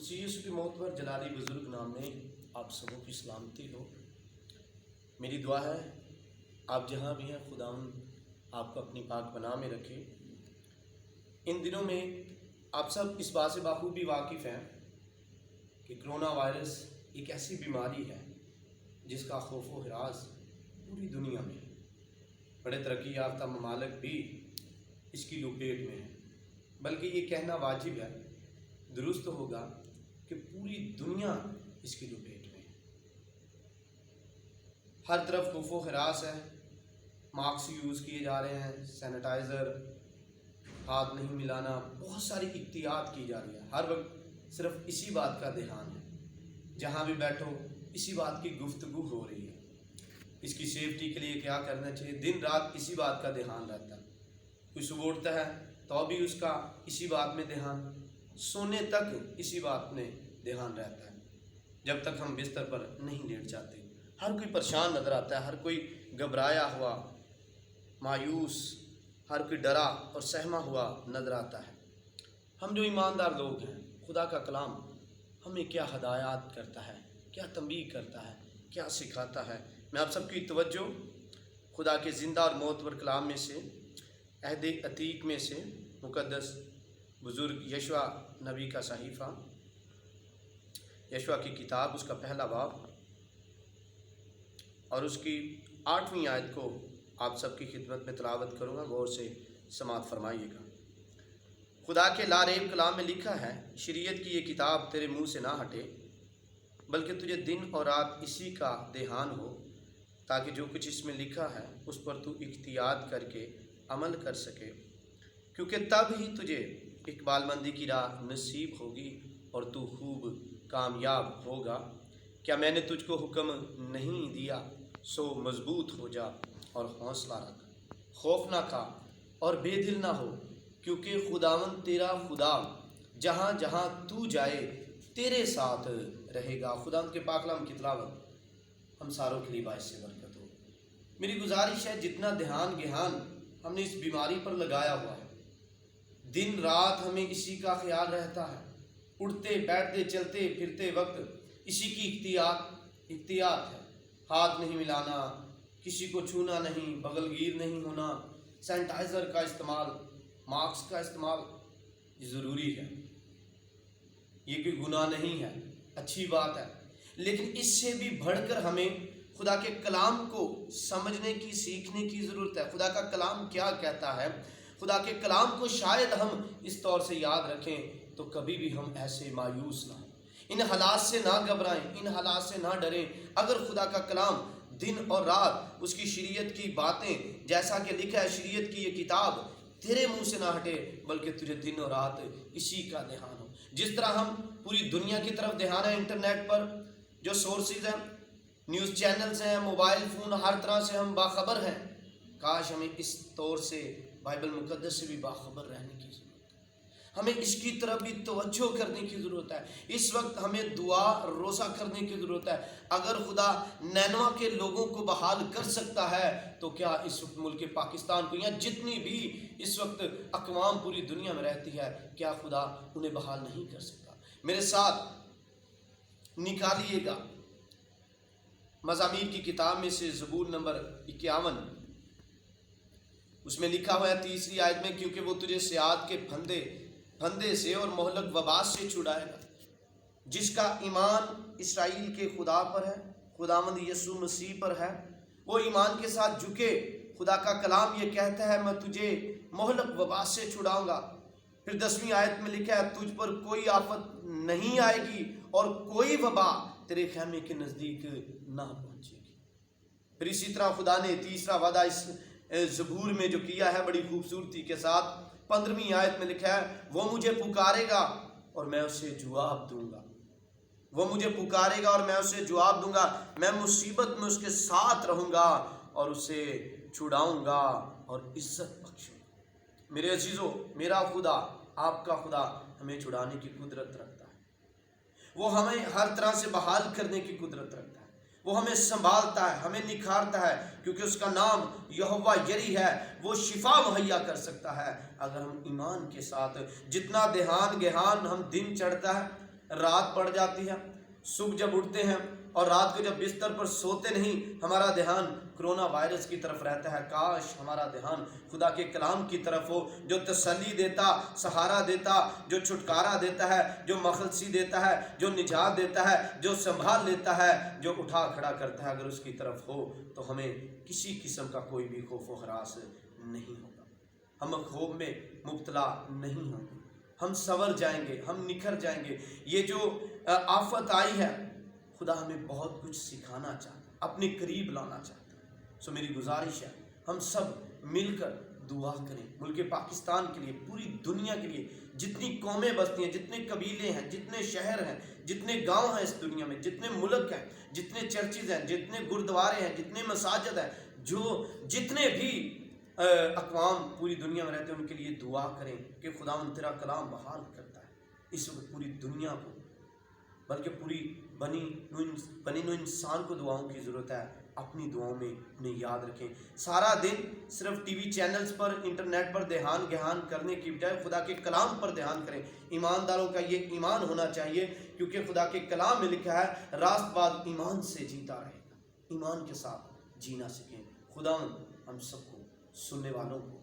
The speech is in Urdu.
قدسی یسوع کی موت پر جلالی بزرگ نام میں آپ سبوں کی سلامتی ہو۔ میری دعا ہے آپ جہاں بھی ہیں خداوند آپ کو اپنی پاک پناہ میں رکھے۔ ان دنوں میں آپ سب اس بات سے بخوبی واقف ہیں کہ کرونا وائرس ایک ایسی بیماری ہے جس کا خوف و ہراس پوری دنیا میں ہے۔ بڑے ترقی یافتہ ممالک بھی اس کی لپیٹ میں ہیں، بلکہ یہ کہنا واجب ہے، درست ہوگا کہ پوری دنیا اس کی لپیٹ میں ہے۔ ہر طرف خوف و ہراس ہے، ماسک یوز کیے جا رہے ہیں، سینیٹائزر، ہاتھ نہیں ملانا، بہت ساری احتیاط کی جا رہی ہے۔ ہر وقت صرف اسی بات کا دھیان ہے، جہاں بھی بیٹھو اسی بات کی گفتگو ہو رہی ہے۔ اس کی سیفٹی کے لیے کیا کرنا چاہیے، دن رات اسی بات کا دھیان رہتا ہے۔ کوئی صبح اٹھتا ہے تو بھی اس کا اسی بات میں دھیان، سونے تک اسی بات میں دھیان رہتا ہے، جب تک ہم بستر پر نہیں لیٹ جاتے۔ ہر کوئی پریشان نظر آتا ہے، ہر کوئی گھبرایا ہوا، مایوس، ہر کوئی ڈرا اور سہما ہوا نظر آتا ہے۔ ہم جو ایماندار لوگ ہیں، خدا کا کلام ہمیں کیا ہدایات کرتا ہے، کیا تنبیہ کرتا ہے، کیا سکھاتا ہے۔ میں آپ سب کی توجہ خدا کے زندہ اور معتبر کلام میں سے، عہد عتیق میں سے مقدس بزرگ یشوع نبی کا صحیفہ، یشوع کی کتاب، اس کا پہلا باب اور اس کی 8ویں آیت کو آپ سب کی خدمت میں تلاوت کروں گا، غور سے سماعت فرمائیے گا۔ خدا کے لاریب کلام میں لکھا ہے، شریعت کی یہ کتاب تیرے منہ سے نہ ہٹے، بلکہ تجھے دن اور رات اسی کا دھیان ہو، تاکہ جو کچھ اس میں لکھا ہے اس پر تو احتیاط کر کے عمل کر سکے، کیونکہ تب ہی تجھے اقبال مندی کی راہ نصیب ہوگی اور تو خوب کامیاب ہوگا۔ کیا میں نے تجھ کو حکم نہیں دیا؟ سو مضبوط ہو جا اور حوصلہ رکھ، خوف نہ کھا اور بے دل نہ ہو، کیونکہ خداوند تیرا خدا جہاں جہاں تو جائے تیرے ساتھ رہے گا۔ خداوند کے پاک کلام کی تلاوت ہم ساروں کے لیے باعث سے برکت ہو۔ میری گزارش ہے، جتنا دھیان گہان ہم نے اس بیماری پر لگایا ہوا ہے، دن رات ہمیں اسی کا خیال رہتا ہے، اٹھتے بیٹھتے چلتے پھرتے وقت اسی کی احتیاط ہے۔ ہاتھ نہیں ملانا، کسی کو چھونا نہیں، بغل گیر نہیں ہونا، سینیٹائزر کا استعمال، ماسک کا استعمال، یہ ضروری ہے۔ یہ کوئی گناہ نہیں ہے، اچھی بات ہے، لیکن اس سے بھی بڑھ کر ہمیں خدا کے کلام کو سمجھنے کی، سیکھنے کی ضرورت ہے۔ خدا کا کلام کیا کہتا ہے، خدا کے کلام کو شاید ہم اس طور سے یاد رکھیں تو کبھی بھی ہم ایسے مایوس نہ ہوں، ان حالات سے نہ گھبرائیں، ان حالات سے نہ ڈریں۔ اگر خدا کا کلام دن اور رات اس کی شریعت کی باتیں، جیسا کہ لکھا ہے، شریعت کی یہ کتاب تیرے منہ سے نہ ہٹے، بلکہ تجھے دن اور رات اسی کا دھیان ہو۔ جس طرح ہم پوری دنیا کی طرف دھیان ہے، انٹرنیٹ پر جو سورسز ہیں، نیوز چینلز ہیں، موبائل فون، ہر طرح سے ہم باخبر ہیں، کاش ہمیں اس طور سے بائبل مقدس سے بھی باخبر رہنے کی ضرورت ہے۔ ہمیں اس کی طرف بھی توجہ کرنے کی ضرورت ہے۔ اس وقت ہمیں دعا روزہ کرنے کی ضرورت ہے۔ اگر خدا نینوا کے لوگوں کو بحال کر سکتا ہے تو کیا اس وقت ملک پاکستان کو، یا جتنی بھی اس وقت اقوام پوری دنیا میں رہتی ہے، کیا خدا انہیں بحال نہیں کر سکتا؟ میرے ساتھ نکالیے گا مزامیر کی کتاب میں سے زبور نمبر 51، اس میں لکھا ہوا ہے 3 آیت میں، کیونکہ وہ تجھے سیاد کے پھندے سے اور مہلک وبا سے چھڑائے گا۔ جس کا ایمان اسرائیل کے خدا پر ہے، خداوند یسوع مسیح پر ہے، وہ ایمان کے ساتھ جھکے۔ خدا کا کلام یہ کہتا ہے، میں تجھے مہلک وبا سے چھڑاؤں گا۔ پھر 10ویں آیت میں لکھا ہے، تجھ پر کوئی آفت نہیں آئے گی اور کوئی وبا تیرے خیمے کے نزدیک نہ پہنچے گی۔ پھر اسی طرح خدا نے تیسرا وعدہ اس زبور میں جو کیا ہے بڑی خوبصورتی کے ساتھ، 15ویں آیت میں لکھا ہے، وہ مجھے پکارے گا اور میں اسے جواب دوں گا۔ وہ مجھے پکارے گا اور میں اسے جواب دوں گا، میں مصیبت میں اس کے ساتھ رہوں گا اور اسے چھڑاؤں گا اور عزت بخشوں گا۔ میرے عزیزو، میرا خدا، آپ کا خدا ہمیں چھڑانے کی قدرت رکھتا ہے۔ وہ ہمیں ہر طرح سے بحال کرنے کی قدرت رکھتا ہے۔ وہ ہمیں سنبھالتا ہے، ہمیں نکھارتا ہے، کیونکہ اس کا نام یہوہ یری ہے۔ وہ شفا مہیا کر سکتا ہے اگر ہم ایمان کے ساتھ، جتنا دھیان گہان ہم دن چڑھتا ہے، رات پڑ جاتی ہے، صبح جب اٹھتے ہیں اور رات کو جب بستر پر سوتے نہیں، ہمارا دھیان کرونا وائرس کی طرف رہتا ہے۔ کاش ہمارا دھیان خدا کے کلام کی طرف ہو، جو تسلی دیتا، سہارا دیتا، جو چھٹکارا دیتا ہے، جو مخلصی دیتا ہے، جو نجات دیتا ہے، جو سنبھال لیتا ہے، جو اٹھا کھڑا کرتا ہے۔ اگر اس کی طرف ہو تو ہمیں کسی قسم کا کوئی بھی خوف و ہراس نہیں ہوگا، ہم خوف میں مبتلا نہیں ہوں گے، ہم سنور جائیں گے، ہم نکھر جائیں گے۔ یہ جو آفت آئی ہے، خدا ہمیں بہت کچھ سکھانا چاہتا ہے، اپنے قریب لانا چاہتا ہے۔ سو میری گزارش ہے ہم سب مل کر دعا کریں ملک پاکستان کے لیے، پوری دنیا کے لیے، جتنی قومیں بستی ہیں، جتنے قبیلے ہیں، جتنے شہر ہیں، جتنے گاؤں ہیں اس دنیا میں، جتنے ملک ہیں، جتنے چرچز ہیں، جتنے گردوارے ہیں، جتنے مساجد ہیں، جتنے بھی اقوام پوری دنیا میں رہتے ہیں، ان کے لیے دعا کریں کہ خداوند تیرا کلام بحال کرتا ہے۔ اس وقت پوری دنیا کو، بلکہ پوری بنی نوع انسان کو دعاؤں کی ضرورت ہے۔ اپنی دعاؤں میں انہیں یاد رکھیں۔ سارا دن صرف ٹی وی چینلز پر، انٹرنیٹ پر دھیان گہان کرنے کی بجائے خدا کے کلام پر دھیان کریں۔ ایمانداروں کا یہ ایمان ہونا چاہیے، کیونکہ خدا کے کلام میں لکھا ہے راست بات ایمان سے جیتا رہے گا۔ ایمان کے ساتھ جینا سیکھیں۔ خداوند ہم سب کو، سننے والوں کو